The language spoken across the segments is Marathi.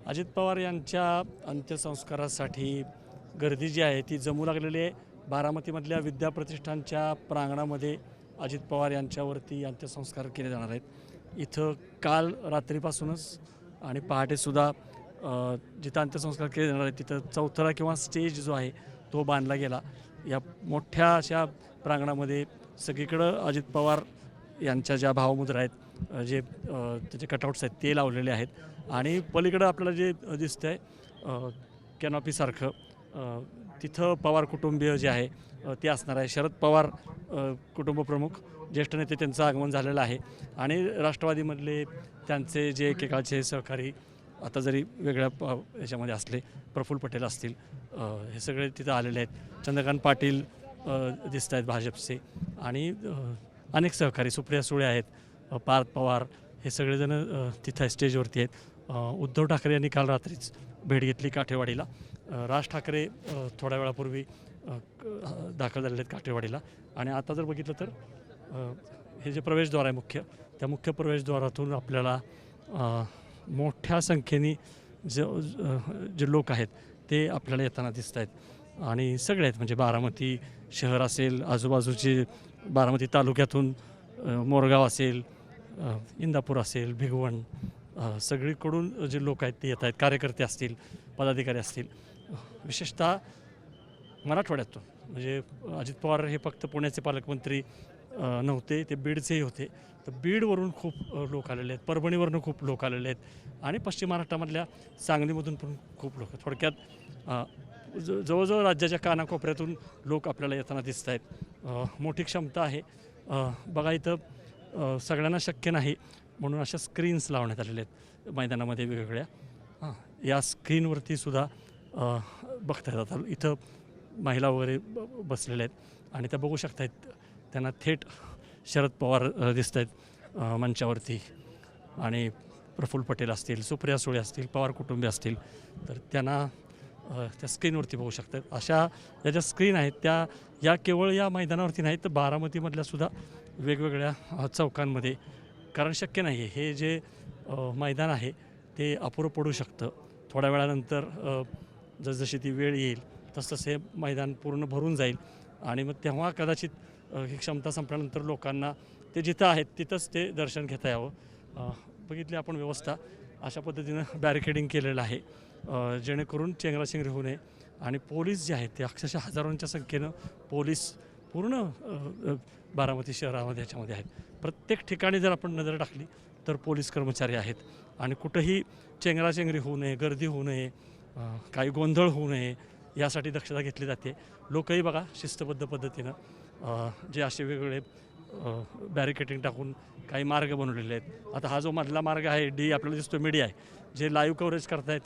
अजित पवार यांच्या अंत्यसंस्कारासाठी गर्दी जी आहे ती जमू लागलेली आहे। बारामतीमधल्या विद्याप्रतिष्ठानच्या प्रांगणामध्ये अजित पवार यांच्यावरती अंत्यसंस्कार केले जाणार आहेत। इथं काल रात्रीपासूनच आणि पहाटेसुद्धा जिथं अंत्यसंस्कार केले जाणार आहेत तिथं चौथरा किंवा स्टेज जो आहे तो बांधला गेला। या मोठ्या अशा प्रांगणामध्ये सगळीकडं अजित पवार यांच्या ज्या भावमुद्रा आहेत जे त्याचे कटआउट्स आहेत ते लावलेले आहेत आणि पलीकडं आपल्याला जे दिसतंय कॅनॉपीसारखं तिथं पवार कुटुंबीय जे आहे ते असणार आहे। शरद पवार कुटुंब प्रमुख ज्येष्ठ नेते त्यांचं आगमन झालेलं आहे आणि राष्ट्रवादीमधले त्यांचे जे एकेकाळचे सहकारी आता जरी वेगळ्या याच्यामध्ये असले प्रफुल्ल पटेल असतील हे सगळे तिथं आलेले आहेत। चंद्रकांत पाटील दिसत आहेत भाजपचे आणि अनेक सहकारी सुप्रिया सुळे आहेत पार्थ पवार हे सगळेजण तिथं स्टेजवरती आहेत। उद्धव ठाकरे यांनी काल रात्रीच भेट घेतली काठेवाडीला। राज ठाकरे थोड्या वेळापूर्वी दाखल झालेले आहेत काठेवाडीला आणि आता जर बघितलं तर हे जे प्रवेशद्वार आहे मुख्य त्या मुख्य प्रवेशद्वारातून आपल्याला मोठ्या संख्येने जे लोक आहेत ते आपल्याला येताना दिसत आहेत आणि सगळे आहेत म्हणजे बारामती शहर असेल आजूबाजूचे बारामती तालुक्यातून मोरगाव असेल इंदापूर असेल भिगवण सगळीकडून जे लोक आहेत ते येत आहेत। कार्यकर्ते असतील पदाधिकारी असतील विशेषतः मराठवाड्यातून म्हणजे अजित पवार हे फक्त पुण्याचे पालकमंत्री नव्हते ते बीडचेही होते तर बीडवरून खूप लोक आलेले आहेत परभणीवरून खूप लोक आलेले आहेत आणि पश्चिम महाराष्ट्रामधल्या सांगलीमधून पण खूप लोक थोडक्यात जवळजवळ राज्याच्या कानाकोपऱ्यातून लोक आपल्याला येताना दिसत आहेत। मोठी क्षमता आहे बघा इथं सगळ्यांना शक्य नाही म्हणून अशा स्क्रीन्स लावण्यात आलेल्या आहेत मैदानामध्ये वेगवेगळ्या या स्क्रीनवरती सुद्धा बघता येतात। इथं महिला वगैरे बसलेल्या आहेत आणि त्या बघू शकतायत त्यांना थेट शरद पवार दिसत आहेत मंचावरती आणि प्रफुल्ल पटेल असतील सुप्रिया सुळे असतील पवार कुटुंबीय असतील तर त्यांना त्या स्क्रीनवरती बघू शकतात। अशा या ज्या स्क्रीन आहेत त्या या केवळ या मैदानावरती नाहीत तर बारामतीमधल्यासुद्धा वेगवेगळ्या चौकांमध्ये कारण शक्य नाही आहे हे जे मैदान आहे ते अपुरं पडू शकतं थोड्या वेळानंतर जसजशी ती वेळ येईल तसतसं हे मैदान पूर्ण भरून जाईल आणि मग तेव्हा कदाचित ही क्षमता संपल्यानंतर लोकांना ते जिथं आहेत तिथंच ते दर्शन घेता यावं। बघितली आपण व्यवस्था अशा पद्धतीनं बॅरिकेडिंग केलेलं आहे जेणेकरून चेंगराचेंगरी होऊ नये आणि पोलीस जे आहेत ते अक्षरशः हजारोंच्या संख्येनं पोलीस पूर्ण बारामती शहरामध्ये ह्याच्यामध्ये आहेत। प्रत्येक ठिकाणी जर आपण नजर टाकली तर पोलीस कर्मचारी आहेत आणि कुठंही चेंगराचेंगरी होऊ नये गर्दी होऊ नये काही गोंधळ होऊ नये यासाठी दक्षता घेतली जाते। लोकही बघा शिस्तबद्ध पद्धतीनं जे असे वेगवेगळे बॅरिकेडिंग टाकून काही मार्ग बनवलेले आहेत। आता हा जो मधला मार्ग आहे डी आपल्याला दिसतो मीडिया आहे जे लाईव्ह कव्हरेज करतायत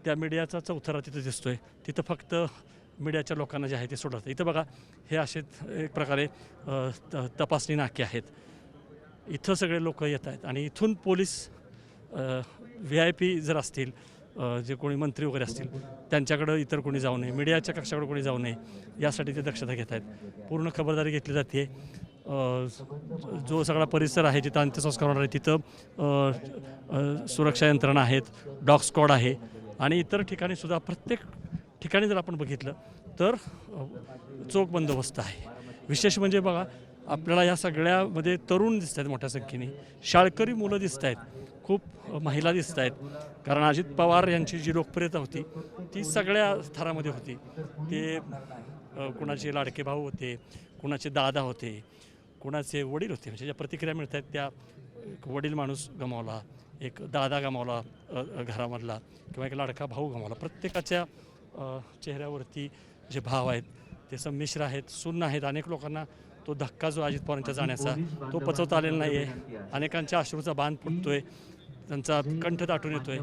त्या मीडियाचा चौथरा तिथं दिसतोय तिथं फक्त मीडियाच्या लोकांना जे आहे ते सोडतात। इथं बघा हे असे एक प्रकारे तपासणी नाके आहेत इथं सगळे लोक येत आहेत आणि इथून पोलीस VIP जर असतील जे कोणी मंत्री वगैरे असतील त्यांच्याकडं इतर कोणी जाऊ नये मीडियाच्या कक्षाकडे कोणी जाऊ नये यासाठी ते दक्षता घेत आहेत। पूर्ण खबरदारी घेतली जाते। जो सगळा परिसर आहे जिथं अंत्यसंस्कार होणार आहे तिथं सुरक्षा यंत्रणा आहेत डॉग स्क्वॉड आहे आणि इतर ठिकाणीसुद्धा प्रत्येक ठिकाणी जर आपण बघितलं तर चोख बंदोबस्त आहे। विशेष म्हणजे बघा आपल्याला या सगळ्यामध्ये तरुण दिसत आहेत मोठ्या संख्येने शाळकरी मुलं दिसत आहेत खूप महिला दिसत आहेत कारण अजित पवार यांची जी लोकप्रियता होती ती सगळ्या थरामध्ये होती। ते कुणाचे लाडके भाऊ होते कुणाचे दादा होते कुणाचे वडील होते म्हणजे ज्या प्रतिक्रिया मिळत आहेत त्या एक वडील माणूस गमावला एक दादा गमावला घरामधला किंवा एक लाडका भाऊ गमावला प्रत्येकाच्या चेहऱ्यावरती जे भाव आहेत ते संमिश्र आहेत सुन्न आहेत। अनेक लोकांना तो धक्का जो अजित पवारांच्या जाण्याचा तो पचवता आलेला नाही आहे अनेकांच्या अश्रूचा बांध फुटतोय त्यांचा कंठ दाटून येतोय।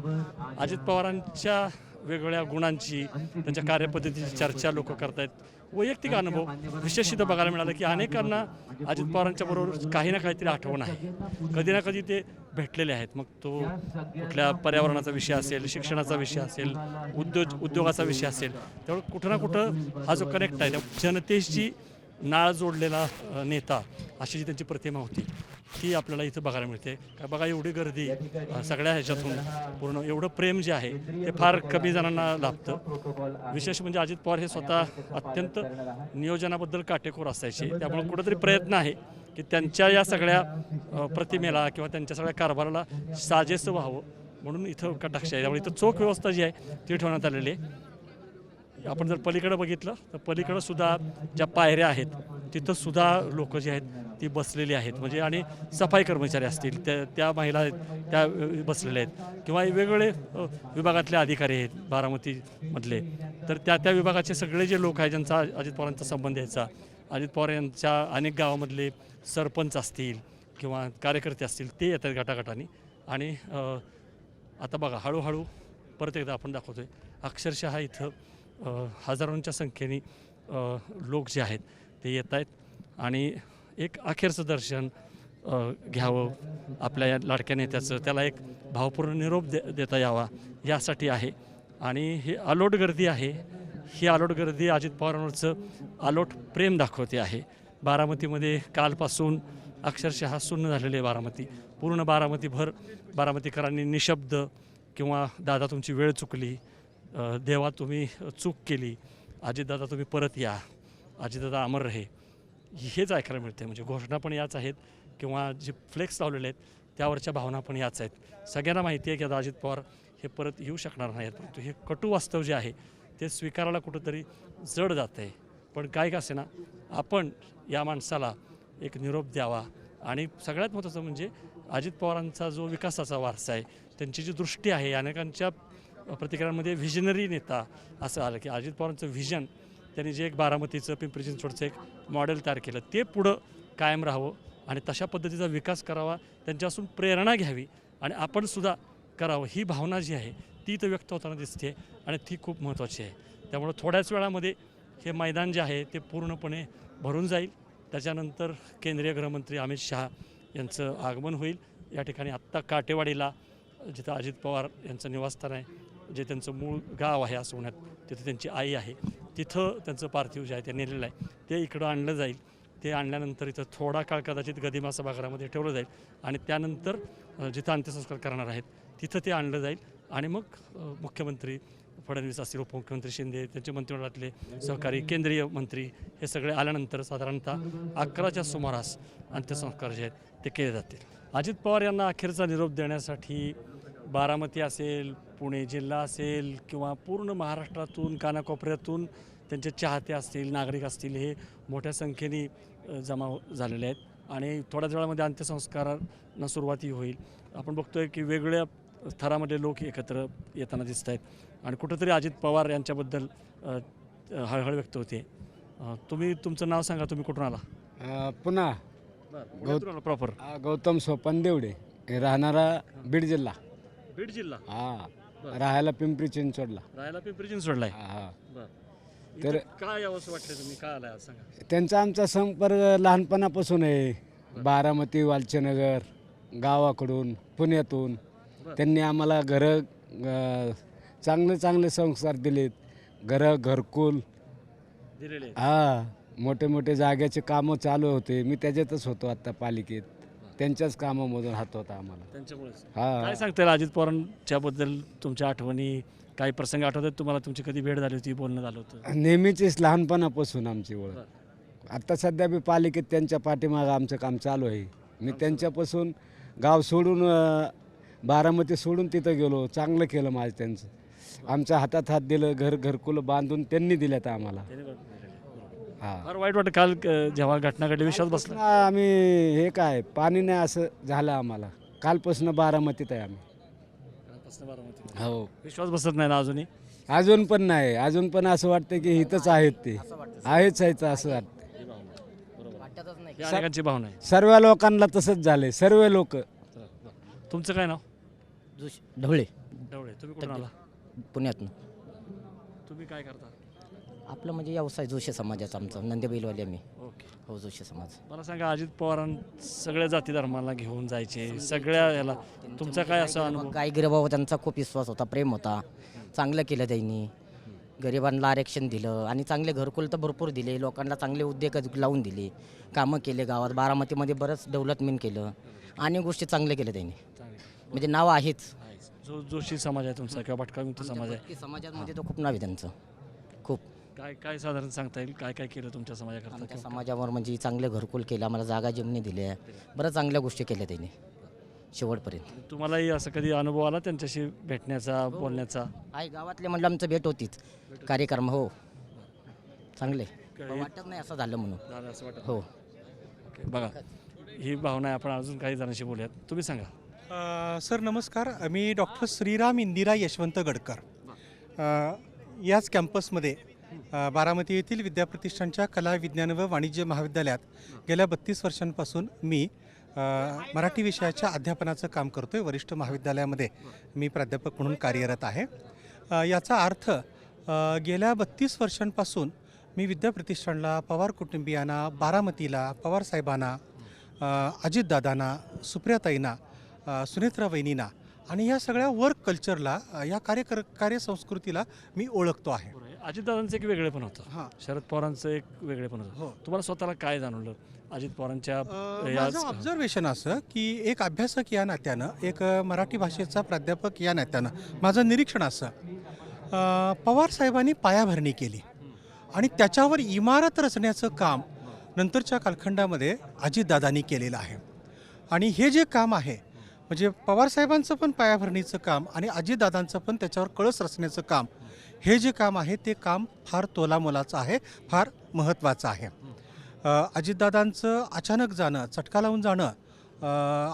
अजित पवारांच्या वेगवेगळ्या गुणांची त्यांच्या कार्यपद्धतीची चर्चा लोक करतायत। वैयक्तिक अनुभव विशेष इथं बघायला मिळालं की अनेकांना अजित पवारांच्या बरोबर काही ना काहीतरी आठवण आहे कधी ना कधी ते भेटलेले आहेत मग तो कुठल्या पर्यावरणाचा विषय असेल शिक्षणाचा विषय असेल उद्योगाचा विषय असेल त्यामुळे कुठं ना कुठं हा जो कनेक्ट आहे त्या जनतेशी नाळ जोडलेला नेता अशी जी त्यांची प्रतिमा होती ती आपल्याला इथं बघायला मिळते. काय बघा एवढी गर्दी सगळ्या ह्याच्यातून पूर्ण एवढं प्रेम जे आहे ते फार कमी जणांना लाभतं. विशेष म्हणजे अजित पवार हे स्वतः अत्यंत नियोजनाबद्दल काटेकोर असायचे. त्यामुळे कुठंतरी प्रयत्न आहे की त्यांच्या या सगळ्या प्रतिमेला किंवा त्यांच्या सगळ्या कारभाराला साजेसं व्हावं म्हणून इथं कटाक्ष आहे. त्यामुळे इथं चोख व्यवस्था जी आहे ती ठेवण्यात आलेली आहे. आपण जर पलीकडं बघितलं तर पलीकडं सुद्धा ज्या पायऱ्या आहेत तिथं सुद्धा लोक जी आहेत ती बसलेली आहेत. म्हणजे आणि सफाई कर्मचारी असतील त्या महिला आहेत त्या बसलेल्या आहेत किंवा वेगवेगळे विभागातले अधिकारी आहेत बारामतीमधले. तर त्या विभागाचे सगळे जे लोक आहेत ज्यांचा अजित पवारांचा संबंध यायचा, अजित पवार यांच्या अनेक गावामधले सरपंच असतील किंवा कार्यकर्ते असतील ते येतात गटागटाने. आणि आता बघा हळूहळू परत एकदा आपण दाखवतो आहे अक्षरशः इथं हजारोंच्या संख्येने लोक जे आहेत ते येत आहेत आणि एक अखेरचं दर्शन घ्यावं आपल्या या लाडक्या नेत्याचं, त्याला एक भावपूर्ण निरोप देता यावा यासाठी आहे. आणि ही अलोट गर्दी आहे, ही अलोट गर्दी अजित पवारांवरचं अलोट प्रेम दाखवते आहे. बारामतीमध्ये कालपासून अक्षरशः शून्य झालेली आहे बारामती. पूर्ण बारामतीभर बारामतीकरांनी निशब्द किंवा दादा तुमची वेळ चुकली, देवा तुम्ही चूक केली, अजितदादा तुम्ही परत या, अजितदादा अमर रहे, हेच ऐकायला मिळते. म्हणजे घोषणा पण याच आहेत किंवा जे फ्लेक्स लावलेले आहेत त्यावरच्या भावना पण याच आहेत. सगळ्यांना माहिती आहे की आता अजित पवार हे परत येऊ शकणार नाहीत, परंतु हे कटू वास्तव जे आहे ते स्वीकारायला कुठंतरी जड जातं आहे. पण काय का असेना आपण या माणसाला एक निरोप द्यावा. आणि सगळ्यात महत्त्वाचं म्हणजे अजित पवारांचा जो विकासाचा वारसा आहे, त्यांची जी दृष्टी आहे, अनेकांच्या प्रतिक्रियांमध्ये व्हिजनरी नेता असं आलं की अजित पवारांचं व्हिजन, त्यांनी जे एक बारामतीचं पिंपरी चिंचवडचं एक मॉडेल तयार केलं ते पुढं कायम राहावं आणि तशा पद्धतीचा विकास करावा, त्यांच्यापासून प्रेरणा घ्यावी आणि आपण सुद्धा करावं ही भावना जी आहे ती इथं व्यक्त होताना दिसते आणि ती खूप महत्त्वाची आहे. त्यामुळं थोड्याच वेळामध्ये हे मैदान जे आहे ते पूर्णपणे भरून जाईल. त्याच्यानंतर केंद्रीय गृहमंत्री अमित शहा यांचं आगमन होईल. या ठिकाणी आत्ता काटेवाडीला जिथं अजित पवार यांचं निवासस्थान आहे, जे त्यांचं मूळ गाव आहे असवण्यात, तिथं त्यांची आई आहे, तिथं त्यांचं पार्थिव जे आहे ते नेलेलं आहे ते इकडं आणलं जाईल. ते आणल्यानंतर इथं थोडा काळ कदाचित गदिमा सभागृहामध्ये ठेवलं जाईल आणि त्यानंतर जिथं अंत्यसंस्कार करणार आहेत तिथं ते आणलं जाईल. आणि मग मुख्यमंत्री फडणवीस असतील, उपमुख्यमंत्री शिंदे, त्यांचे मंत्रिमंडळातले सहकारी केंद्रीय मंत्री हे सगळे आल्यानंतर साधारणतः 11च्या सुमारास अंत्यसंस्कार जे आहेत ते केले जातील. अजित पवार यांना अखेरचा निरोप देण्यासाठी बारामती असेल, पुणे जिल्हा असेल किंवा पूर्ण महाराष्ट्रातून कानाकोपऱ्यातून त्यांचे चाहते असतील, नागरिक असतील, हे मोठ्या संख्येने जमा झालेले आहेत आणि थोड्याच वेळामध्ये अंत्यसंस्कारांना सुरुवातही होईल. आपण बघतोय की वेगवेगळ्या थरामधले लोक एकत्र येताना दिसत आहेत आणि कुठंतरी अजित पवार यांच्याबद्दल हळहळ व्यक्त होते. तुम्ही तुमचं नाव सांगा, तुम्ही कुठून आला? पुन्हा प्रॉपर गौतम सोपान देवडे, राहणारा बीड जिल्हा. बीड जिल्हा? हा, राहायला पिंपरी चिंचवडला. राहायला पिंपरी चिंचवडला आहे. हा. तर काय यावंसं वाटलं, तुम्ही काय आलाय सांगा? त्यांचा आमचा संपर्क लहानपणापासून आहे. बारामती, वालचनगर गावाकडून, पुण्यातून त्यांनी आम्हाला घरं चांगले चांगले संस्कार दिलेत. घरकुल दिलेले. हा, मोठे मोठे जाग्याचे कामं चालू होते. मी त्याच्यातच होतो आता पालिकेत. त्यांच्याच कामामधून हात होता आम्हाला. त्यांच्यामुळेच. हा. काय सांगता येईल अजित पवारांच्याबद्दल तुमच्या आठवणी, काही प्रसंग आठवतात तुम्हाला, तुमची कधी भेट झाली होती, बोलणं झालं होतं? नेहमीचीच लहानपणापासून आमची ओळख. आता सध्या बी पालिकेत त्यांच्या पाठीमागं आमचं काम चालू आहे. मी त्यांच्यापासून गाव सोडून बारामती सोडून तिथं गेलो. चांगलं केलं माझं त्यांचं. आमच्या हातात हात दिलं, घरकुल बांधून त्यांनी दिल्यात आम्हाला. हां, फार वाईट वाटतं काल जेव्हा घटना घडली, विश्वास बसला. आम्ही हे काय पाणी नाही असं झालं आम्हाला. कालपासून बारामतीत आहे आम्ही. हो, विश्वास बसत नाही ना अजूनही? अजून पण नाही. अजून पण असं वाटतं की इथंच आहेत, ते आहेच असं वाटतं. ही अनेकांची भावना आहे. सर्व लोकांना तसंच झालंय. सर्व लोक. तुमचं काय नाव? ढवळे, ढवळे. तुम्ही कुठून आला? पुण्यातनं. तुम्ही काय करता? आपलं म्हणजे व्यवसाय जोशी समाजाचा, आमचा नंदेबैलवाले आम्ही. ओके. हो, जोशी समाज. मला सांगा, अजित पवारां सगळ्या जाती धर्माला घेऊन जायचे, सगळ्या याला तुमचा काय असा अनुभव? गायगिरीबाबा त्यांचा खूप विश्वास होता, प्रेम होता. चांगलं केलं त्यांनी. गरिबांना आरक्षण दिलं आणि चांगले घरकुल तर भरपूर दिले, लोकांना चांगले उद्योग लावून दिले, कामं केले गावात. बारामतीमध्ये बरंच डेव्हलपमेंट केलं आणि गोष्टी चांगल्या केल्या त्यांनी, म्हणजे नाव आहेच. जो जोशी समाज आहे तुमचा किंवा भटका विमुक्त समाज आहे, की समाजामध्ये तो खूप नाव आहे त्यांचं, खूप. काय काय साधारण सांगता येईल, काय काय केलं तुमच्या समाजाकरता? आमच्या समाजावर म्हणजे चांगले घरकुल केलं, आम्हाला जागा जमिनी दिल्या, बऱ्याच चांगल्या गोष्टी केल्या त्यांनी शेवटपर्यंत. तुम्हालाही असं कधी अनुभव आला त्यांच्याशी भेटण्याचा, बोलण्याचा? आहे गावातले म्हटलं आमचं भेट होतीच कार्यक्रम. हो, चांगले, वाटत नाही असं झालं म्हणून. झालं असं वाटतं? हो. ओके, बघा ही भावना आहे. आपण अजून काही जणांशी बोलूयात. तुम्ही सांगा. सर नमस्कार. मी डॉक्टर श्रीराम इंदिरा यशवंत गडकर, याच कॅम्पसमध्ये बारामती येथील विद्याप्रतिष्ठानच्या कला विज्ञान व वाणिज्य महाविद्यालयात गेल्या 32 वर्षांपासून मी मराठी विषयाच्या अध्यापनाचं काम करतो आहे. वरिष्ठ महाविद्यालयामध्ये मी प्राध्यापक म्हणून कार्यरत आहे. याचा अर्थ गेल्या 32 वर्षांपासून मी विद्याप्रतिष्ठानला, पवार कुटुंबियांना, बारामतीला, पवारसाहेबांना, अजितदादांना, सुप्रियाताईंना, सुनेत्रा वहिनींना आणि या सगळ्या वर्क कल्चरला, या कार्यसंस्कृतीला मी ओळखतो आहे. अजितदादांचं एक वेगळेपण होतं, हां. शरद पवारांचं एक वेगळेपण होतं. हो. तुम्हाला स्वतःला काय जाणवलं अजित पवारांच्या माझं ऑब्झर्वेशन असं की एक अभ्यासक या नात्यानं, एक मराठी भाषेचा प्राध्यापक या नात्यानं माझं निरीक्षण असं, पवार साहेबांनी पायाभरणी केली आणि त्याच्यावर इमारत रचण्याचं काम नंतरच्या कालखंडामध्ये अजितदादांनी केलेलं आहे. आणि हे जे काम आहे म्हणजे पवारसाहेबांचं पण पायाभरणीचं काम आणि अजितदादांचं पण त्याच्यावर कळस रचण्याचं काम, हे जे काम आहे ते काम फार तोलामोलाचं आहे, फार महत्त्वाचं आहे. अजितदादांचं अचानक जाणं, चटका लावून जाणं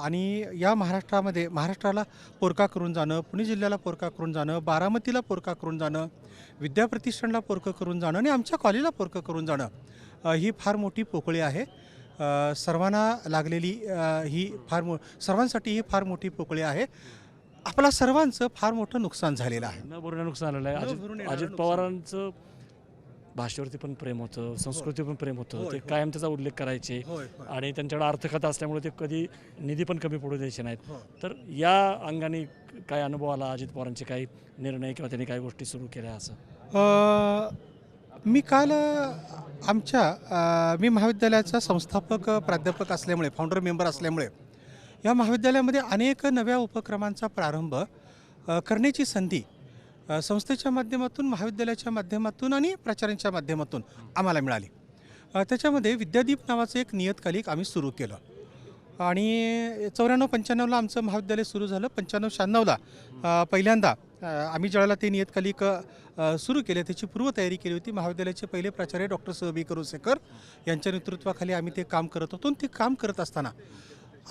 आणि या महाराष्ट्राला पोरका करून जाणं, पुणे जिल्ह्याला पोरका करून जाणं, बारामतीला पोरका करून जाणं, विद्याप्रतिष्ठानला पोरकं करून जाणं आणि आमच्या कॉलेजला पोरकं करून जाणं, ही फार मोठी पोकळी आहे. सर्वांना लागलेली ही सर्वांसाठी ही फार मोठी पोकळी आहे. आपला सर्वांचं फार मोठं नुकसान झालेलं आहे. न भरून नुकसान झालेलं आहे. अजित पवारांचं भाषेवरती पण प्रेम होतं, संस्कृती पण प्रेम होतं. ते कायम त्याचा उल्लेख करायचे आणि त्यांच्याकडे अर्थकथा असल्यामुळे ते कधी निधी पण कमी पडू द्यायचे नाहीत. तर या अंगाने काय अनुभव आला, अजित पवारांचे काही निर्णय किंवा त्यांनी काही गोष्टी सुरू केल्या असं? मी काल मी महाविद्यालयाचा संस्थापक प्राध्यापक असल्यामुळे, फाउंडर मेंबर असल्यामुळे या महाविद्यालयामध्ये अनेक नव्या उपक्रमांचा प्रारंभ करण्याची संधी संस्थेच्या माध्यमातून, महाविद्यालयाच्या माध्यमातून आणि प्राचार्यांच्या माध्यमातून आम्हाला मिळाली. त्याच्यामध्ये विद्यादीप नावाचं एक नियतकालिक आम्ही सुरू केलं आणि 94-95ला आमचं महाविद्यालय सुरू झालं. 95-96ला पहिल्यांदा आम्ही ज्यावेळेला ते नियतकालिक सुरू केले त्याची पूर्वतयारी केली होती. महाविद्यालयाचे पहिले प्राचार्य डॉक्टर स.बी. करुसेकर यांच्या नेतृत्वाखाली आम्ही ते काम करत होतो. ते काम करत असताना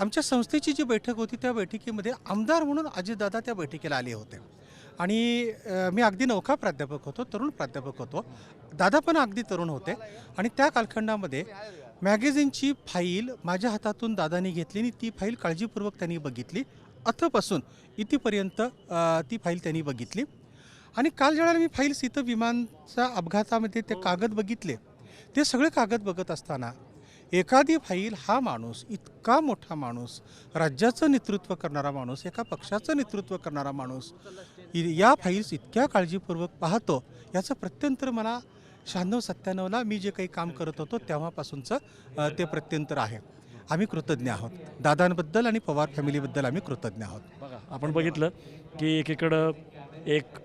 आमच्या संस्थेची जी बैठक होती त्या बैठकीमध्ये आमदार म्हणून अजितदादा त्या बैठकीला आले होते आणि मी अगदी नवखा प्राध्यापक होतो, तरुण प्राध्यापक होतो. दादा पण अगदी तरुण होते आणि त्या कालखंडामध्ये मॅगझिनची फाईल माझ्या हातातून दादानी घेतली आणि ती फाईल काळजीपूर्वक त्यांनी बघितली. अथपासून इथपर्यंत ती फाईल त्यांनी बघितली आणि काल ज्यावेळेला मी फाईल इथं विमानच्या अपघातामध्ये ते कागद बघितले, ते सगळे कागद बघत असताना एखादी फाईल, हा माणूस इतका मोठा माणूस, राज्याचं नेतृत्व करणारा माणूस, एका पक्षाचं नेतृत्व करणारा माणूस या फाईल्स इतक्या काळजीपूर्वक पाहतो, याचं प्रत्यंतर मला 96-97ला मी जे काही काम करत होतो तेव्हापासूनचं ते प्रत्यंतर आहे. आम्ही कृतज्ञ आहोत दादांबद्दल आणि पवार फॅमिलीबद्दल आम्ही कृतज्ञ आहोत. बघा, आपण बघितलं की एकीकडं एक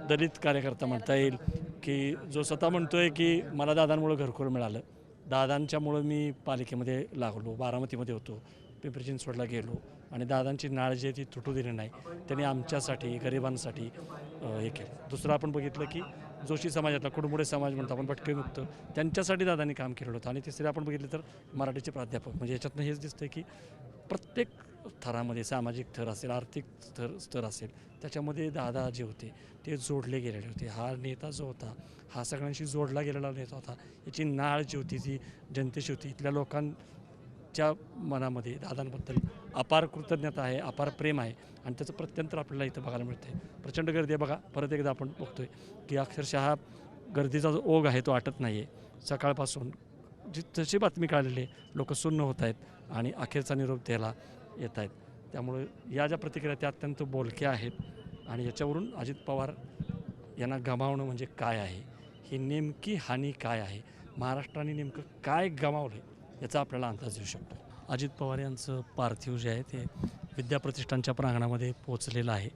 दलित कार्यकर्ता म्हणता येईल की जो स्वतः म्हणतोय की मला दादांमुळे घरकुल मिळालं, दादांच्यामुळं मी पालिकेमध्ये लागलो, बारामतीमध्ये होतो, पिंपरी चिंचवडला गेलो आणि दादांची नाळ जी आहे ती तुटू दिली नाही. त्यांनी आमच्यासाठी, गरिबांसाठी हे केलं. दुसरं आपण बघितलं की जोशी समाजातला, कुडमुडे समाज म्हणतो आपण, भटकेमुक्त, त्यांच्यासाठी दादांनी काम केलेलं होतं. आणि तिसरे आपण बघितलं तर मराठीचे प्राध्यापक. म्हणजे याच्यातनं हेच दिसतं की प्रत्येक थरामध्ये, सामाजिक थर असेल, आर्थिक स्तर असेल, त्याच्यामध्ये दादा जे होते ते जोडले गेलेले होते. हा नेता जो होता हा सगळ्यांशी जोडला गेलेला नेता होता. याची नाळ जी होती ती जनतेशी होती. इथल्या लोकांच्या मनामध्ये दादांबद्दल अपार कृतज्ञता आहे, अपार प्रेम आहे आणि त्याचं प्रत्यंतर आपल्याला इथं बघायला मिळतं. प्रचंड गर्दी आहे. बघा, परत एकदा आपण बघतोय की अक्षरशः गर्दीचा जो ओघ आहे तो आटत नाही आहे. सकाळपासून जशी बातमी कळलेली आहे, लोक सुन्न होत आहेत आणि अखेरचा निरोप द्यायला येत आहेत. त्यामुळे या ज्या प्रतिक्रिया त्या अत्यंत बोलक्या आहेत आणि याच्यावरून अजित पवार यांना गमावणं म्हणजे काय आहे, ही नेमकी हानी काय आहे, महाराष्ट्राने नेमकं काय गमावलं आहे याचा आपल्याला अंदाज येऊ शकतो. अजित पवार यांचं पार्थिव जे आहे ते विद्याप्रतिष्ठानच्या प्रांगणामध्ये पोचलेलं आहे.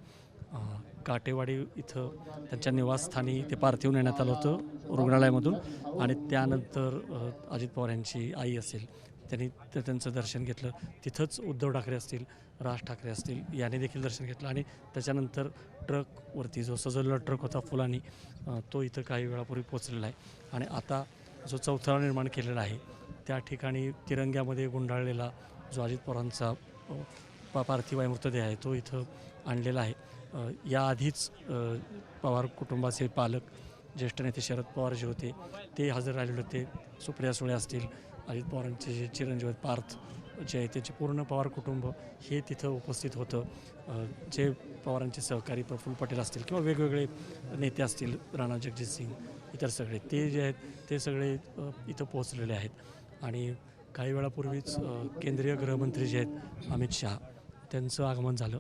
काटेवाडी इथं त्यांच्या निवासस्थानी ते पार्थिव नेण्यात आलं होतं रुग्णालयामधून आणि त्यानंतर अजित पवार यांची आई असेल त्यांनी त्यांचं दर्शन घेतलं. तिथंच उद्धव ठाकरे असतील, राज ठाकरे असतील याने देखील दर्शन घेतलं आणि त्याच्यानंतर ट्रकवरती जो सजवलेला ट्रक होता फुलांनी तो इथं काही वेळापूर्वी पोचलेला आहे. आणि आता जो चौथरा निर्माण केलेला आहे त्या ठिकाणी तिरंग्यामध्ये गुंडाळलेला जो अजित पवारांचा पार्थिव आहे, मृतदेह आहे तो इथं आणलेला आहे. याआधीच पवार कुटुंबाचे पालक ज्येष्ठ नेते शरद पवार जे होते ते हजर राहिलेले होते. सुप्रिया सुळे असतील, अजित पवारांचे जे चिरंजीव आहेत पार्थ जे आहे त्याचे पूर्ण पवार कुटुंब हे तिथं उपस्थित होतं. जे पवारांचे सहकारी प्रफुल्ल पटेल असतील किंवा वेगवेगळे नेते असतील, राणा जगजित सिंग, इतर सगळे ते जे आहेत ते सगळे इथं पोहोचलेले आहेत. आणि काही वेळापूर्वीच केंद्रीय गृहमंत्री जे आहेत अमित शहा त्यांचं आगमन झालं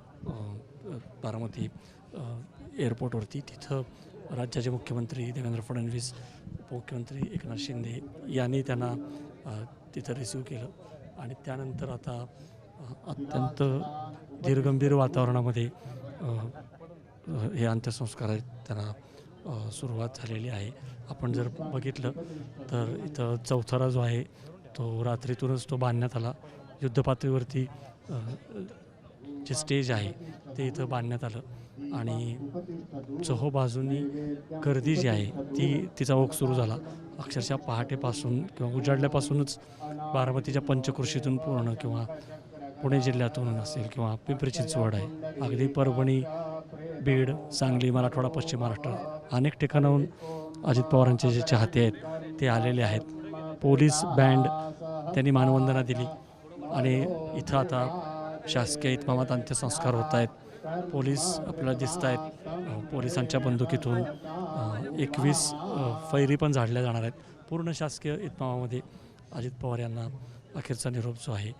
बारामती एअरपोर्टवरती. तिथं राज्याचे मुख्यमंत्री देवेंद्र फडणवीस, उपमुख्यमंत्री एकनाथ शिंदे यांनी त्यांना तिथं रिसीव्ह केलं. आणि त्यानंतर आता अत्यंत धीरगंभीर वातावरणामध्ये हे अंत्यसंस्कार आहेत त्यांना सुरुवात झालेली आहे. आपण जर बघितलं तर इथं चौथरा जो आहे तो रात्रीतूनच तो बांधण्यात आला. युद्धपातळीवरती जे स्टेज आहे ते इथं बांधण्यात आलं आणि चोहोबाजूंनी गर्दी जी आहे तिचा ओघ सुरू झाला. अक्षरशः पहाटेपासून किंवा उजाडल्यापासूनच बारामतीच्या पंचकृषीतून पूर्ण किंवा पुणे जिल्ह्यातून असेल किंवा पिंपरी चिंचवड आहे, अगदी परभणी, बीड, सांगली, मराठवाडा, पश्चिम महाराष्ट्र अनेक ठिकाणाहून अजित पवारांचे जे चाहते आहेत ते आलेले आहेत. पोलीस बँड त्यांनी मानवंदना दिली आणि इथं आता शासकीय इतमामात अंत्यसंस्कार होत आहेत. पोलीस आपल्याला दिसत आहेत. पोलिसांच्या बंदुकीतून 21 फैरी पण झाडल्या जाणार आहेत. पूर्ण शासकीय इतमामामध्ये अजित पवार यांना अखेरचा निरोप जो आहे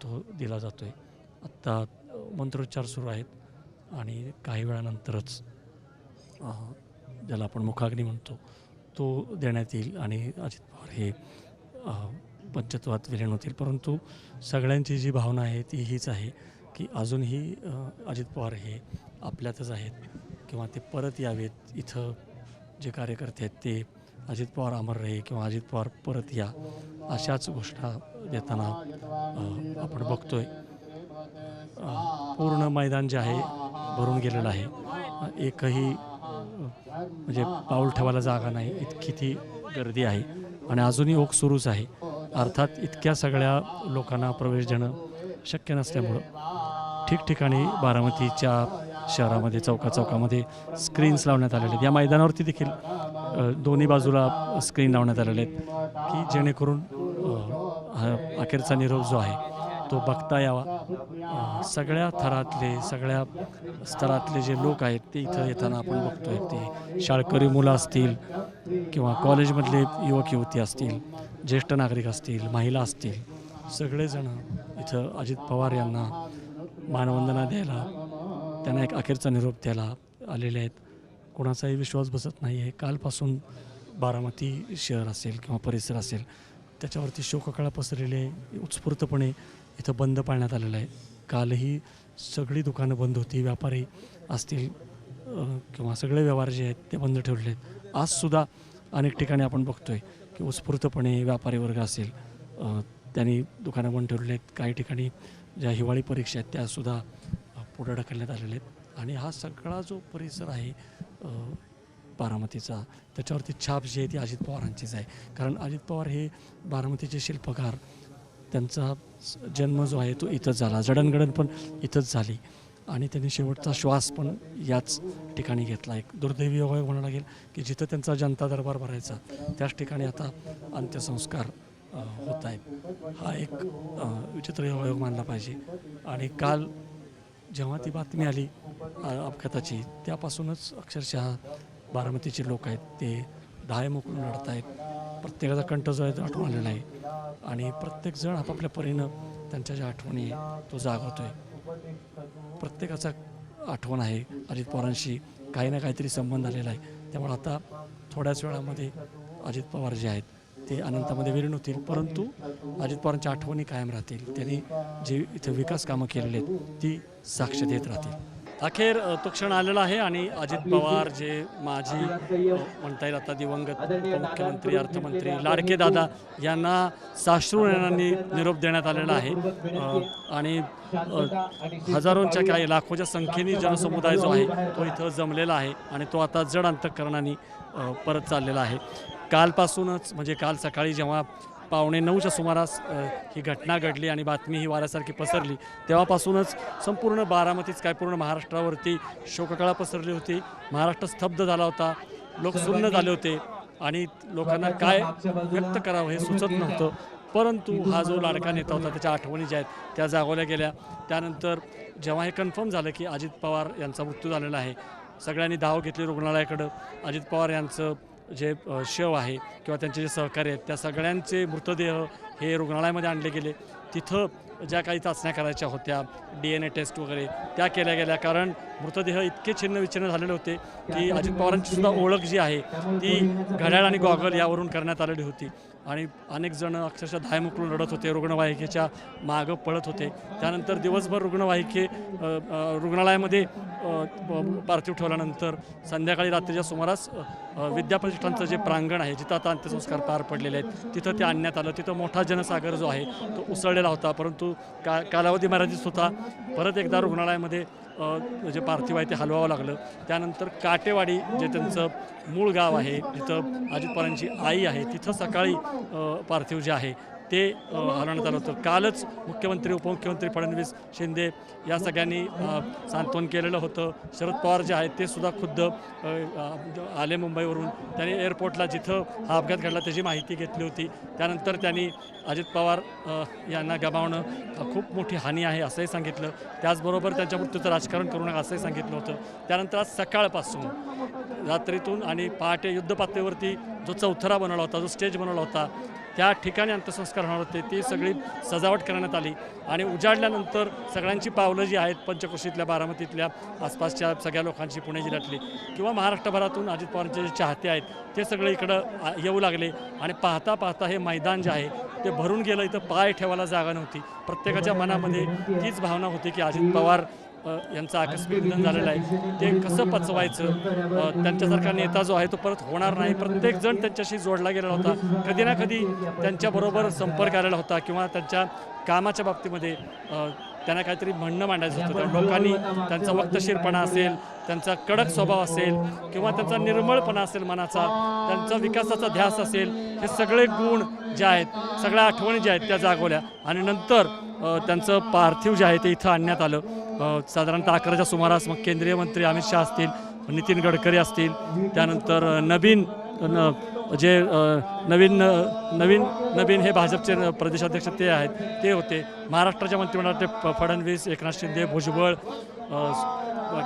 तो दिला जातो आहे. आत्ता मंत्रोच्चार सुरू आहेत आणि काही वेळानंतरच ज्याला आपण मुखाग्नी म्हणतो तो देण्यात येईल आणि अजित पवार हे पंचत्वात विलीन होतील. परंतु सगळ्यांची जी भावना आहे ती हीच आहे की अजूनही अजित पवार हे आपल्यातच आहेत किंवा ते परत यावेत. इथं जे कार्यकर्ते आहेत ते अजित पवार अमर रहे किंवा अजित पवार परत या अशाच घोषणा देताना आपण बघतोय. पूर्ण मैदान जे आहे भरून गेलेलं आहे. एकही म्हणजे पाऊल ठेवायला जागा नाही इतकी ती गर्दी आहे आणि अजूनही ओघ सुरूच आहे. अर्थात इतक्या सगळ्या लोकांना प्रवेश देणं शक्य नसल्यामुळं ठिकठिकाणी बारामतीच्या शहरामध्ये चौकामध्ये स्क्रीन्स लावण्यात आलेले आहेत. या मैदानावरती देखील दोन्ही बाजूला स्क्रीन लावण्यात आलेले आहेत की जेणेकरून अखेरचा निरोप जो आहे तो बघता यावा. सगळ्या थरातले सगळ्या स्तरातले जे लोक आहेत ते इथं येताना आपण बघतोय. ते शाळकरी मुलं असतील किंवा कॉलेजमधले युवक युवती असतील, ज्येष्ठ नागरिक असतील, महिला असतील, सगळेजण इथं अजित पवार यांना मानवंदना द्यायला, त्यांना एक अखेरचा निरोप द्यायला आलेले आहेत. कोणाचाही विश्वास बसत नाही आहे. कालपासून बारामती शहर असेल किंवा परिसर असेल त्याच्यावरती शोककळा पसरलेली आहे. उत्स्फूर्तपणे इथं बंद पाळण्यात आलेलं आहे. कालही सगळी दुकानं बंद होती. व्यापारी असतील किंवा सगळे व्यवहार जे आहेत ते बंद ठेवलेले आहेत. आजसुद्धा अनेक ठिकाणी आपण बघतोय की उत्स्फूर्तपणे व्यापारी वर्ग असेल त्यांनी दुकानं बंद ठेवलेली आहेत. काही ठिकाणी ज्या हिवाळी परीक्षा आहेत त्यासुद्धा पुढे ढकलण्यात आलेले आहेत. आणि हा सगळा जो परिसर आहे बारामतीचा त्याच्यावरती छाप जी आहे ती अजित पवारांचीच आहे. कारण अजित पवार हे बारामतीचे शिल्पकार, त्यांचा जन्म जो आहे तो इथंच झाला, जडणघडण पण इथंच झाली आणि त्यांनी शेवटचा श्वास पण याच ठिकाणी घेतला. एक दुर्दैवी योगायोग म्हणायला लागेल की जिथं त्यांचा जनता दरबार भरायचा त्याच ठिकाणी आता अंत्यसंस्कार होत आहेत. हा एक विचित्र योगायोग मानला पाहिजे. आणि काल जेव्हा ती बातमी आली अपघाताची त्यापासूनच अक्षरशः बारामतीचे लोक आहेत ते दहाय मोकळून लढत आहेत. प्रत्येकाचा कंठ जो आहे तो आठवण आलेला आहे आणि प्रत्येकजण आपापल्या परीनं त्यांच्या ज्या आठवणी तो जागवतो आहे. प्रत्येकाचा आठवण आहे अजित पवारांशी काही ना काहीतरी संबंध आलेला आहे. त्यामुळे आता थोड्याच वेळामध्ये अजित पवार जे आहेत ते अनंतामध्ये विलीन होतील, परंतु अजित पवारांच्या आठवणी कायम राहतील. त्यांनी जे इथं विकास कामं केलेली आहेत ती साक्ष देत राहतील. अखेर तो क्षण आलेला आहे आणि अजित पवार जे माजी म्हणता येईल आता दिवंगत उपमुख्यमंत्री, अर्थमंत्री लाडके दादा यांना साश्रू नयनांनी निरोप देण्यात आलेला आहे. आणि हजारोंच्या काही लाखोच्या संख्येने जनसमुदाय जो आहे तो इथं जमलेला आहे आणि तो आता जड अंतःकरणाने परत चाललेला आहे. कालपासूनच म्हणजे काल सकाळी जेव्हा 8:45च्या सुमारास ही घटना घडली आणि बातमी ही वाऱ्यासारखी पसरली, तेव्हापासूनच संपूर्ण बारामतीच काय पूर्ण महाराष्ट्रावरती शोककळा पसरली होती. महाराष्ट्र स्तब्ध झाला होता, लोक सुन्न झाले होते आणि लोकांना काय व्यक्त करावं हे सुचत नव्हतं. परंतु हा जो लाडका नेता होता त्याच्या आठवणी ज्या आहेत त्या जागवल्या गेल्या. त्यानंतर जेव्हा हे कन्फर्म झालं की अजित पवार यांचा मृत्यू झालेला आहे, सगळ्यांनी धाव घेतली रुग्णालयाकडं. अजित पवार यांचं जे शव आहे किंवा त्यांचे जे सहकारी आहेत त्या सगळ्यांचे मृतदेह हे रुग्णालयामध्ये आणले गेले. तिथं ज्या काही चाचण्या करायच्या होत्या, DNA टेस्ट वगैरे त्या केल्या गेल्या, कारण मृतदेह इतके छिन्न विच्छिन्न झालेले होते की अजित पवारांची सुद्धा ओळख जी आहे ती घड्याळ आणि गॉगल यावरून करण्यात आलेली होती. आणि अनेक जण अक्षरशः धाय उकळून रडत होते, रुग्णवाहिकेच्या मागं पळत होते. त्यानंतर दिवसभर रुग्णालयामध्ये पार्थिव ठेवल्यानंतर संध्याकाळी रात्रीच्या सुमारास विद्याप्रतिष्ठानचं जे प्रांगण आहे जिथं आता अंत्यसंस्कार पार पडलेले आहेत तिथं ते आणण्यात आलं. तिथं मोठा जनसागर जो आहे तो उसळलेला होता, परंतु कालावधी मर्यादित होता. परत एकदा रुग्णालयामध्ये जे पार्थिव आहे ते हलवावं लागलं. त्यानंतर काटेवाडी जे त्यांचं मूळ गाव आहे जिथं अजित पवारांची आई आहे तिथं सकाळी पार्थिव जे आहे ते हलवण्यात आलं होतं. कालच मुख्यमंत्री, उपमुख्यमंत्री फडणवीस, शिंदे या सगळ्यांनी सांत्वन केलेलं होतं. शरद पवार जे आहेत ते सुद्धा खुद्द आले मुंबईवरून. त्यांनी एअरपोर्टला जिथं हा अपघात घडला त्याची माहिती घेतली होती. त्यानंतर त्यांनी अजित पवार यांना गमावणं खूप मोठी हानी आहे असंही सांगितलं. त्याचबरोबर त्यांच्या मृत्यूचं राजकारण करू नका असंही सांगितलं होतं. त्यानंतर आज सकाळपासून रात्रीतून आणि पहाटे युद्धपातळीवरती जो चौथरा बनवला होता, जो स्टेज बनवला होता, त्या ठिकाणी अंत्यसंस्कार होणार होते. ती सगळी सजावट करण्यात आली आणि उजाडल्यानंतर सगळ्यांची पावलं जी आहेत पंचक्रोशीतल्या, बारामतीतल्या, आसपासच्या सगळ्या लोकांची, पुणे जिल्ह्यातली किंवा महाराष्ट्रभरातून अजित पवारांचे जे चाहते आहेत ते सगळे इकडं येऊ लागले. आणि पाहता पाहता हे मैदान जे आहे ते भरून गेलं. इथं पाय ठेवायला जागा नव्हती. प्रत्येकाच्या मनामध्ये तीच भावना होती की अजित पवार यांचं आकस्मिक निधन झालेलं आहे, ते कसं पचवायचं. त्यांच्यासारखा नेता जो आहे तो परत होणार नाही. प्रत्येकजण त्यांच्याशी जोडला गेलेला होता, कधी ना कधी त्यांच्याबरोबर संपर्क आलेला होता किंवा त्यांच्या कामाच्या बाबतीमध्ये त्यांना काहीतरी म्हणणं मांडायचं होतं. लोकांनी त्यांचा वक्तशीरपणा असेल, त्यांचा कडक स्वभाव असेल किंवा त्यांचा निर्मळपणा असेल मनाचा, त्यांचा विकासाचा ध्यास असेल, हे सगळे गुण जे आहेत, सगळ्या आठवणी ज्या आहेत त्या जागवल्या. आणि नंतर त्यांचं पार्थिव जे आहे ते इथं आणण्यात आलं. साधारणतः 11च्या सुमारास मग केंद्रीय मंत्री अमित शहा असतील, नितीन गडकरी असतील, त्यानंतर नवीन हे भाजपचे प्रदेशाध्यक्ष ते आहेत ते होते. महाराष्ट्राच्या मंत्रिमंडळातले फडणवीस, एकनाथ शिंदे, भुजबळ,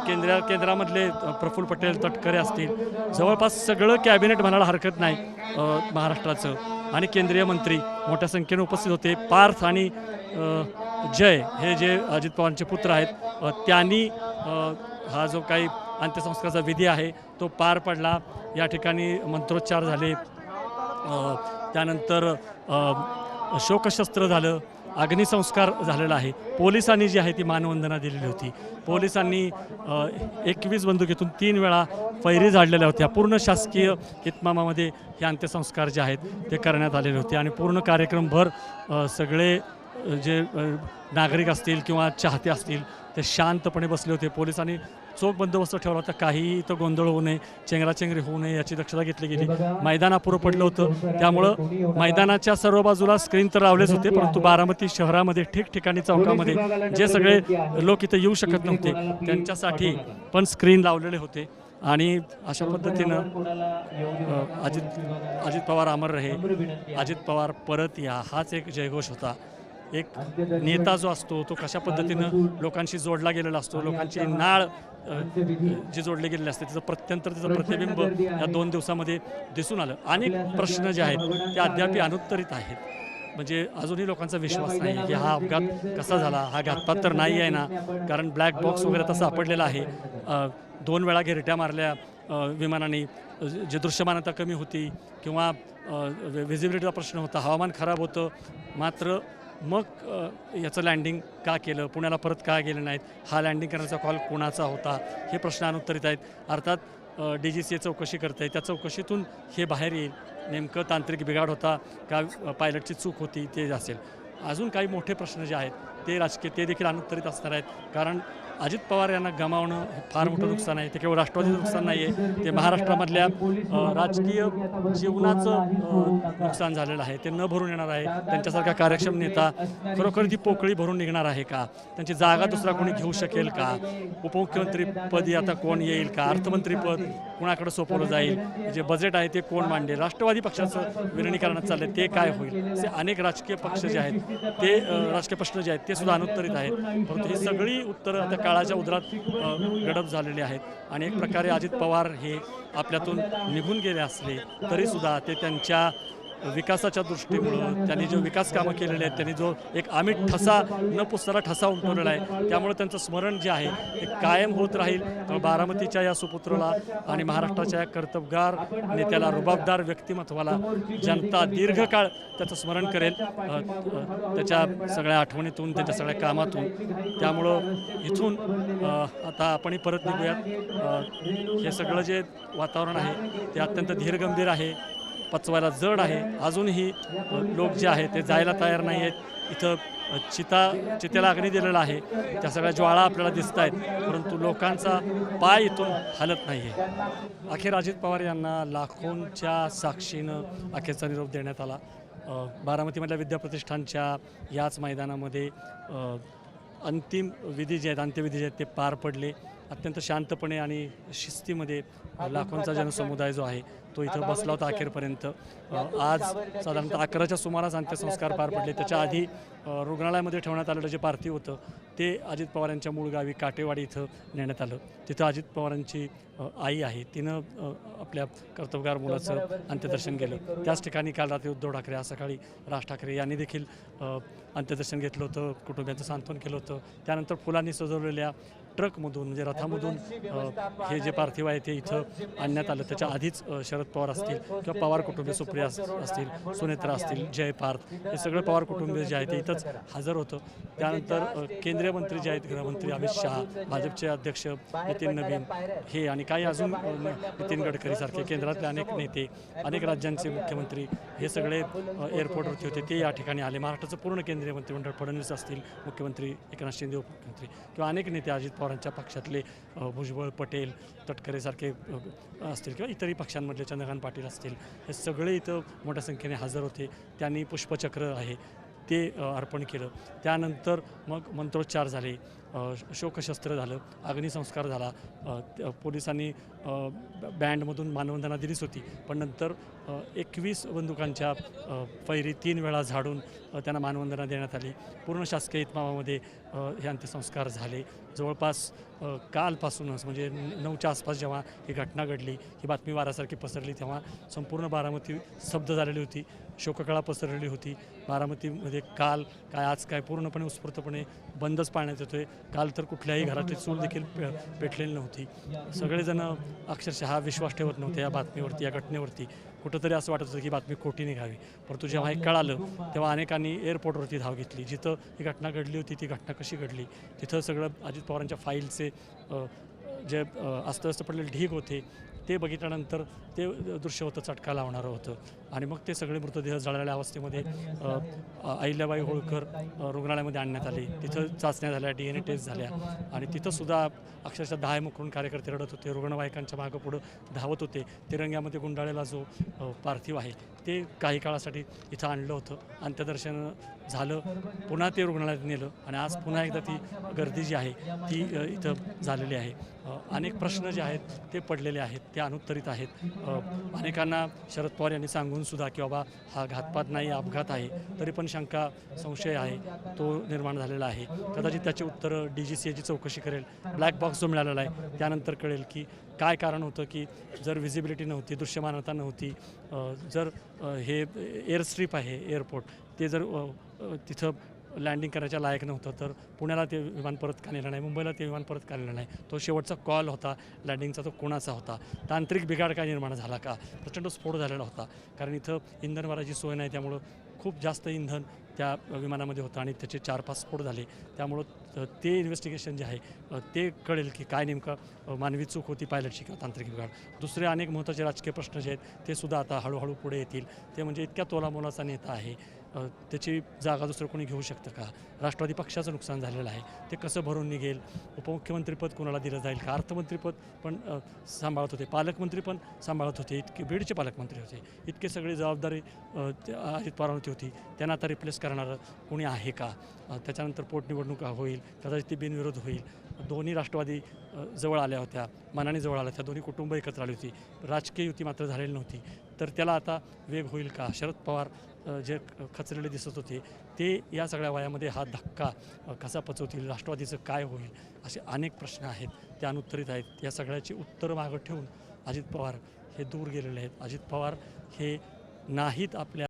केंद्रामधले प्रफुल्ल पटेल, तटकरे असतील, जवळपास सगळं कॅबिनेट म्हणायला हरकत नाही महाराष्ट्राचं. आणि केंद्रीय मंत्री मोठ्या संख्येने उपस्थित होते. पार्थ आणि जय हे जे अजित पवारांचे पुत्र आहेत त्यांनी हा जो काही अंत्यसंस्काराचा विधी आहे तो पार पडला. या ठिकाणी मंत्रोच्चार झाले, त्यानंतर शोकशस्त्र झालं, अग्निसंस्कार झालेला आहे. पोलिसांनी जी आहे ती मानवंदना दिलेली होती. पोलिसांनी 21 बंदुकीतून 3 वेळा फैरी झाडलेल्या होत्या. पूर्ण शासकीय इतमामामध्ये हे अंत्यसंस्कार जे आहेत ते करण्यात आलेले होते आणि पूर्ण कार्यक्रमभर सगळे जे नागरिक असतील किंवा चाहते असतील ते शांतपणे बसले होते. पोलिसांनी चोख बंदोबस्त ठेवला होता. काहीही इथं गोंधळ होऊ नये, चेंगराचेंगरी होऊ नये याची दक्षता घेतली गेली. मैदान अपुरं पडलं होतं, त्यामुळं मैदानाच्या सर्व बाजूला स्क्रीन तर लावलेच होते, परंतु बारामती शहरामध्ये ठिकठिकाणी चौकामध्ये जे सगळे लोक इथं येऊ शकत नव्हते त्यांच्यासाठी पण स्क्रीन लावलेले होते. आणि अशा पद्धतीनं अजित पवार अमर रहे, अजित पवार परत या, हाच एक जयघोष होता. एक नेता जो असतो तो कशा पद्धतीनं लोकांशी जोडला गेलेला असतो, लोकांची नाळ जी जोडली गेलेली असते तिचं प्रत्यंतर, तिचं प्रतिबिंब या 2 दिवसामध्ये दिसून आलं. अनेक प्रश्न जे आहेत ते अद्याप अनुत्तरित आहेत. म्हणजे अजूनही लोकांचा विश्वास नाही की हा अपघात कसा झाला, हा घातपात तर नाही आहे ना, कारण ब्लॅक बॉक्स वगैरे तसा सापडलेला आहे. 2 वेळा घेरट्या मारल्या, विमानाने जे दृश्यमानता कमी होती किंवा व्हिजिबिलिटीचा प्रश्न होता, हवामान खराब होतं, मात्र मग याचं लँडिंग का केलं, पुण्याला परत का गेले नाहीत, हा लँडिंग करण्याचा कॉल कोणाचा होता, हे प्रश्न अनुत्तरित आहेत. अर्थात DGCA चौकशी करते आहे, त्या चौकशीतून हे बाहेर येईल नेमकं तांत्रिक बिघाड होता का पायलटची चूक होती ते असेल. अजून काही मोठे प्रश्न जे आहेत ते राजकीय ते देखील अनुत्तरित असणार आहेत. कारण अजित पवार यांना गमावणं हे फार मोठं नुकसान आहे. ते केवळ राष्ट्रवादीचं नुकसान नाही आहे, ते महाराष्ट्रामधल्या राजकीय जीवनाचं नुकसान झालेलं आहे. ते न भरून येणार आहे. त्यांच्यासारखा कार्यक्षम नेता खरोखर ती पोकळी भरून निघणार आहे का, त्यांची जागा दुसरा कोणी घेऊ शकेल का, उपमुख्यमंत्रीपदी आता कोण येईल का, अर्थमंत्रीपद कुणाकडे सोपवलं जाईल, जे बजेट आहे ते कोण मांडेल, राष्ट्रवादी पक्षाचं विलिनीकरणात चाललं ते काय होईल, असे अनेक राजकीय पक्ष जे आहेत ते राजकीय प्रश्न जे आहेत ते सुद्धा अनुत्तरित आहेत. परंतु ही सगळी उत्तरं आता काळाच्या उदरात गडप झालेली आहेत आणि एक प्रकारे अजित पवार हे आपल्यातून निघून गेले असले तरीसुद्धा ते त्यांच्या विकासाच्या दृष्टीमुळं त्यांनी जो विकास कामं केलेले आहेत, त्यांनी जो एक आमिष ठसा न पुसणारा ठसा उमटवलेला आहे, त्यामुळे त्यांचं स्मरण जे आहे ते कायम होत राहील. बारामतीच्या या सुपुत्राला आणि महाराष्ट्राच्या या कर्तबगार नेत्याला, रुबाबदार व्यक्तिमत्वाला जनता दीर्घकाळ त्याचं स्मरण करेल, त्याच्या सगळ्या आठवणीतून, त्याच्या सगळ्या कामातून. त्यामुळं इथून आता आपणही परत निघूयात. हे सगळं जे वातावरण आहे ते अत्यंत धीरगंभीर आहे, पचवायला जड आहे. अजूनही लोक जे आहेत ते जायला तयार नाही आहेत. इथं चितेला अग्नी दिलेला आहे, त्या सगळ्या ज्वाळा आपल्याला दिसत आहेत, परंतु लोकांचा पाय इथून हलत नाही आहे. अखेर अजित पवार यांना लाखोंच्या साक्षीनं अखेरचा निरोप देण्यात आला. बारामतीमधल्या विद्याप्रतिष्ठानच्या याच मैदानामध्ये अंतिम विधी जे आहेत, अंत्यविधी जे आहेत ते पार पडले. अत्यंत शांतपणे आणि शिस्तीमध्ये लाखोंचा जनसमुदाय जो आहे तो इथं बसला होता अखेरपर्यंत. आज साधारणतः 11च्या सुमारास अंत्यसंस्कार पार पडले. त्याच्या आधी रुग्णालयामध्ये ठेवण्यात आलेलं जे पार्थिव होतं ते अजित पवार यांच्या मूळ गावी काटेवाडी इथं नेण्यात आलं. तिथं अजित पवारांची आई आहे, तिनं आपल्या कर्तबगार मुलाचं अंत्यदर्शन केलं. त्याच ठिकाणी काल रात्री उद्धव ठाकरे, आज सकाळी राज ठाकरे यांनी देखील अंत्यदर्शन घेतलं होतं, कुटुंबियांचं सांत्वन केलं होतं. त्यानंतर फुलांनी सजवलेल्या ट्रकमधून म्हणजे रथामधून हे जे पार्थिव आहे ते इथं आणण्यात आलं. त्याच्या आधीच शरद पवार असतील किंवा पवार कुटुंबीय, सुप्रिया असतील, सुनेत्रा असतील, जय पार्थ, हे सगळे पवार कुटुंबीय जे आहे ते इथंच हजर होतं. त्यानंतर केंद्रीय मंत्री जे आहेत, गृहमंत्री अमित शहा, भाजपचे अध्यक्ष नितीन नवीन हे आणि काही अजून नितीन गडकरीसारखे केंद्रातले अनेक नेते, अनेक राज्यांचे मुख्यमंत्री हे सगळे एअरपोर्टवरती होते. ते या ठिकाणी आले. महाराष्ट्राचं पूर्ण केंद्रीय मंत्रिमंडळ, फडणवीस असतील मुख्यमंत्री, एकनाथ शिंदे उपमुख्यमंत्री किंवा अनेक नेते अजित पवारांच्या पक्षातले भुजबळ, पटेल, तटकरेसारखे असतील किंवा इतरही पक्षांमधले चंद्रकांत पाटील असतील, हे सगळे इथं मोठ्या संख्येने हजर होते. त्यांनी पुष्पचक्र आहे ते अर्पण केलं. त्यानंतर मग मंत्रोच्चार झाले, शोकशस्त्र झालं, अग्निसंस्कार झाला. पोलिसांनी बँडमधून मानवंदना दिलीच होती, पण नंतर 21 बंदुकांच्या फैरी 3 वेळा झाडून त्यांना मानवंदना देण्यात आली. पूर्ण शासकीय इतमामामध्ये हे अंत्यसंस्कार झाले. जवळपास कालपासूनच म्हणजे 9च्या आसपास जेव्हा ही घटना घडली, ही बातमी वाऱ्यासारखी पसरली, तेव्हा संपूर्ण बारामती स्तब्ध झालेली होती, शोककळा पसरलेली होती. बारामतीमध्ये काल काय आज काय पूर्णपणे उत्स्फूर्तपणे बंदच पाळण्यात येतोय. काल तर कुठल्याही घरातली चूल देखील पेटलेली नव्हती. सगळेजण अक्षरशः विश्वास ठेवत नव्हते या बातमीवरती, या घटनेवरती. कुठंतरी असं वाटत होतं की बातमी खोटी निघावी. परंतु जेव्हा हे कळालं तेव्हा अनेकांनी एअरपोर्टवरती धाव घेतली. जिथं ही घटना घडली होती, ती घटना कशी घडली, तिथं सगळं अजित पवारांच्या फाईलचे जे अस्तव्यस्त पडलेले ढीग होते ते बघितल्यानंतर ते दृश्य होतं चटका लावणारं होतं. आणि मग ते सगळे मृतदेह जळलेल्या अवस्थेमध्ये अहिल्याबाई होळकर रुग्णालयामध्ये आणण्यात आले. तिथं चाचण्या झाल्या, DNA टेस्ट झाल्या आणि तिथंसुद्धा अक्षरशः 10 मुकरून कार्यकर्ते रडत होते, रुग्णवाहिकांच्या मागं पुढं धावत होते. तिरंग्यामध्ये गुंडाळलेला जो पार्थिव आहे ते काही काळासाठी इथं आणलं होतं. अंत्यदर्शन झालं, पुन्हा ते रुग्णालयात नेलं आणि आज पुन्हा एकदा ती गर्दी जी आहे ती इथं झालेली आहे. अनेक प्रश्न जे आहेत ते पडलेले आहेत, ते अनुत्तरित आहेत. अनेकांना शरद पवार यांनी सांगून सुद्धा की बाबा हा घातपात नाही, अपघात आहे, तरी पण शंका, संशय आहे तो निर्माण झालेला आहे. कदाचित त्याची उत्तरं DGCAची चौकशी करेल. ब्लॅक बॉक्स जो मिळालेला आहे त्यानंतर कळेल की काय कारण होतं की जर व्हिजिबिलिटी नव्हती, दृश्यमानता नव्हती, जर हे एअर स्ट्रीप आहे एअरपोर्ट ते जर तिथं लँडिंग करायच्या लायक नव्हतं, तर पुण्याला ते विमान परत का नेलं नाही, मुंबईला ते विमान परत का नेलं नाही, तो शेवटचा कॉल होता लँडिंगचा, तो कोणाचा होता, तांत्रिक बिघाड काय निर्माण झाला का, प्रचंड स्फोट झालेला होता, कारण इथं इंधन भरायची सोय नाही, त्यामुळं खूप जास्त इंधन त्या विमानामध्ये होतं आणि त्याचे 4-5 स्फोट झाले. त्यामुळं ते इन्व्हेस्टिगेशन जे आहे ते कळेल की काय नेमकं मानवी चूक होती पायलटची किंवा तांत्रिक बिघाड. दुसरे अनेक महत्त्वाचे राजकीय प्रश्न जे आहेत ते सुद्धा आता हळूहळू पुढे येतील. ते म्हणजे इतक्या तोलामोलाचा नेता आहे, त्याची जागा दुसरं कोणी घेऊ शकतं का, राष्ट्रवादी पक्षाचं नुकसान झालेलं आहे, ते कसं भरून निघेल, उपमुख्यमंत्रीपद कोणाला दिलं जाईल का, अर्थमंत्रीपद पण सांभाळत होते, पालकमंत्री पण सांभाळत होते, इतके बीडचे पालकमंत्री होते, इतके सगळी जबाबदारी अजित पवारांवरती होती, त्यांना आता रिप्लेस करणारं कोणी आहे का, त्याच्यानंतर पोटनिवडणूक होईल, कदाचित ती बिनविरोध होईल, दोन्ही राष्ट्रवादी जवळ आल्या होत्या, मनाने जवळ आल्या होत्या, दोन्ही कुटुंब एकत्र आली होती, राजकीय युती मात्र झालेली नव्हती, तर त्याला आता वेग होईल का, शरद पवार जे खचलेले दिसत होते ते या सगळ्या वयामध्ये हा धक्का कसा पचवतील, राष्ट्रवादीचं काय होईल, असे अनेक प्रश्न आहेत, ते अनुत्तरित आहेत. या सगळ्याची उत्तरं मागं ठेवून अजित पवार हे दूर गेलेले आहेत. अजित पवार हे नाहीत आपल्या